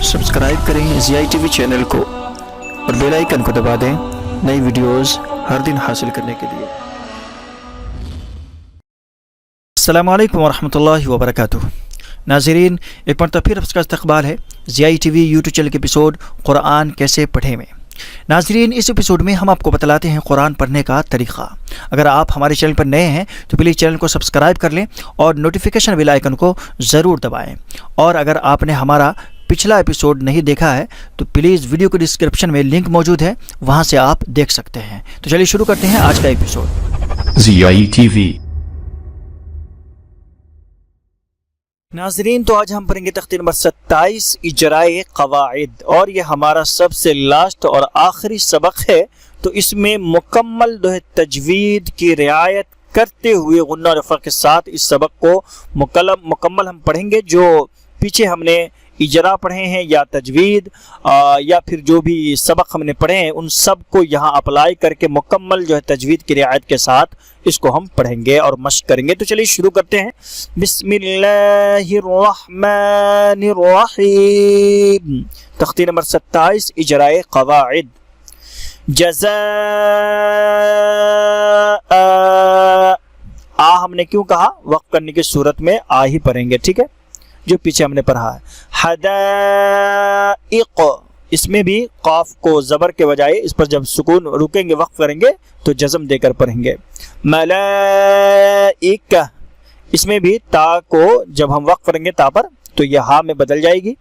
Subscribe करें ज़ियाई TV channel को और बेल आइकन को दबा दें नई वीडियोस हर दिन हासिल करने के लिए। अस्सलामु अलैकुम वरहमतुल्लाहि वबरकातुहू। नाज़रीन, एक मरतबा फिर आपका इस्तक़बाल है ज़ियाई टीवी यूट्यूब चैनल के एपिसोड कुरान कैसे पढ़ें में। नाज़रीन, इस एपिसोड में हम आपको बतलाते हैं कुरान पढ़ने का तरीक़ा। अगर आप हमारे चैनल पर नए हैं तो प्लीज़ चैनल को सब्सक्राइब कर लें और नोटिफिकेशन बेल आइकन को ज़रूर दबाएं। और अगर आपने हमारा पिछला एपिसोड नहीं देखा है तो प्लीज़ वीडियो के डिस्क्रिप्शन में लिंक मौजूद है, वहाँ से आप देख सकते हैं। तो चलिए शुरू करते हैं आज का एपिसोड। ज़ियाई टीवी। नाज़रीन, तो आज हम पढ़ेंगे तख्ती नंबर 27 इजराए क़वाइद, और ये हमारा सबसे लास्ट और आखिरी सबक है। तो इसमें मुकम्मल तजवीद की रियायत करते हुए गुन्ना और फ़र्क़ के साथ इस सबक को मुकम्मल हम पढ़ेंगे। जो पीछे हमने इजरा पढ़े हैं या तजवीद या फिर जो भी सबक हमने पढ़े हैं उन सब को यहाँ अप्लाई करके मुकम्मल तजवीद की रियायत के साथ इसको हम पढ़ेंगे और मश्क करेंगे। तो चलिए शुरू करते हैं। बिस्मिल्लाहिर्रहमानिर्रहीम। तख्ती नंबर 27 इजराए क़वाइद। जज़ा हमने क्यों कहा? वक़्फ़ करने की सूरत में आ ही पढ़ेंगे, ठीक है, जो पीछे हमने पढ़ा है। हदाइक़, इसमें भी काफ को ज़बर के बजाय इस पर जब सुकून रुकेंगे वक़्फ़ करेंगे तो जज़म देकर पढ़ेंगे। मलाइका, इसमें भी ता को जब हम वक़्फ़ करेंगे ता पर तो यह हा में बदल जाएगी,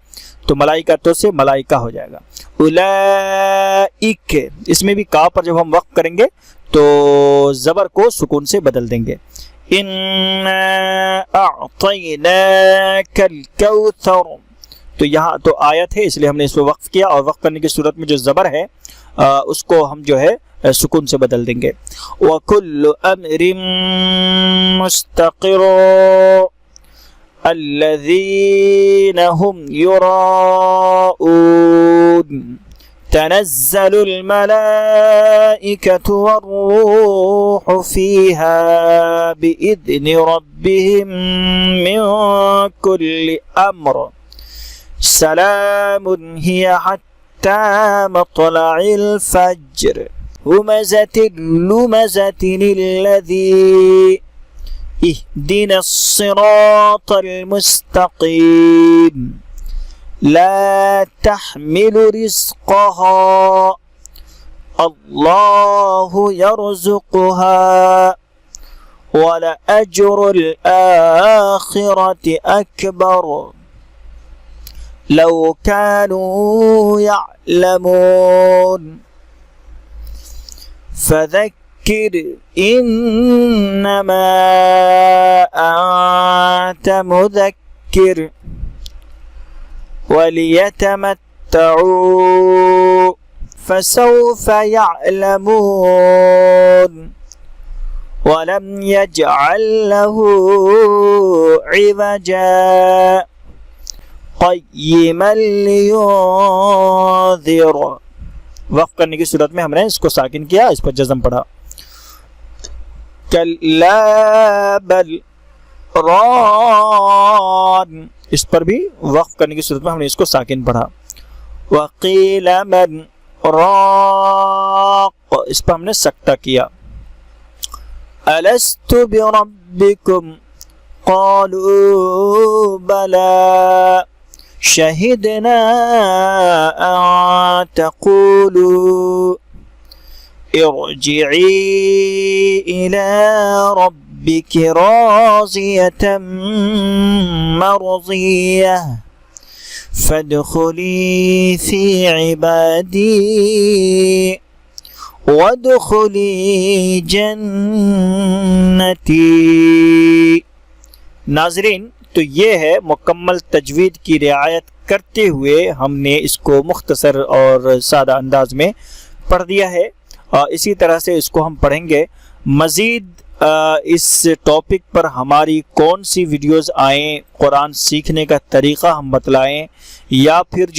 तो मलाइका तो से मलाइका हो जाएगा। उलाइक, इसमें भी का पर जब हम वक़्फ़ करेंगे तो ज़बर को सुकून से बदल देंगे। इन्ना अअतैनाकल कौसर, तो यहाँ तो आयत है इसलिए हमने इसको वक़्फ़ किया, और वक़्फ़ करने की सूरत में जो ज़बर है उसको हम सुकून से बदल देंगे। वकुल्लु अम्रिन मुस्तक़िर अल्लज़ीना हुम युराऊन तनज़्ज़लुल मलाइकतु वर्रूहु फ़ीहा बिइज़्नि रब्बिहिम मिन कुल्लि अम्र सलामुन हिया हत्ता मत्लइल फ़ज्र हुमज़तिल लुमज़तिनिल्लज़ी इहदिनस सिरातल मुस्तक़ीम ला तहमिलु रिज़्क़हा अल्लाहु यर्ज़ुक़ुहा वलअज्रुल आखिरति अकबर लौ कानू यअलमून फ़ज़क्किर इन्नमा अन्त मुज़क्किर वलियतमत्तऊ फसौफ यअलमून वलम यजअल लहू इवजा क़य्यिमन लियुन्ज़िर। वक़्फ़ करने की सूरत में हमने इसको साकिन किया, इस पर जज़म पढ़ा। कल्ला बल रान, इस पर भी वक़्फ़ करने की सूरत में हमने इसको साकिन पढ़ा। वक़ील मन राक़, इस पर हमने सक्ता किया। अलस्तु बिरब्बिकुम क़ालू बला शहिदना अन तक़ूलू इरजिई इला रब्बिकी राज़ियतम मर्ज़ियह फदख़ुली फ़ी इबादी वदख़ुली जन्नती। नाज़रीन, तो ये है मुकम्मल तजवीद की रियायत करते हुए हमने इसको मुख्तसर और सादा अंदाज में पढ़ दिया है। इसी तरह से इसको हम पढ़ेंगे। मज़ीद इस टॉपिक पर हमारी कौन सी वीडियोस आएँ, कुरान सीखने का तरीक़ा हम बतलाएं, या फिर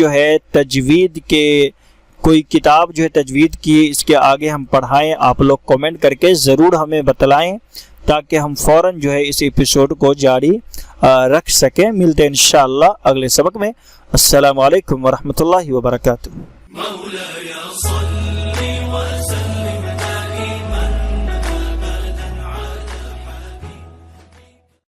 तजवीद के कोई किताब तजवीद की इसके आगे हम पढ़ाएं, आप लोग कमेंट करके ज़रूर हमें बतलाएं تاکہ ہم فوراً جو ہے اس ایپیسوڈ کو جاری رکھ سکیں۔ ملتے ہیں انشاءاللہ اگلے سبق میں۔ السلام علیکم ورحمۃ اللہ وبرکاتہ۔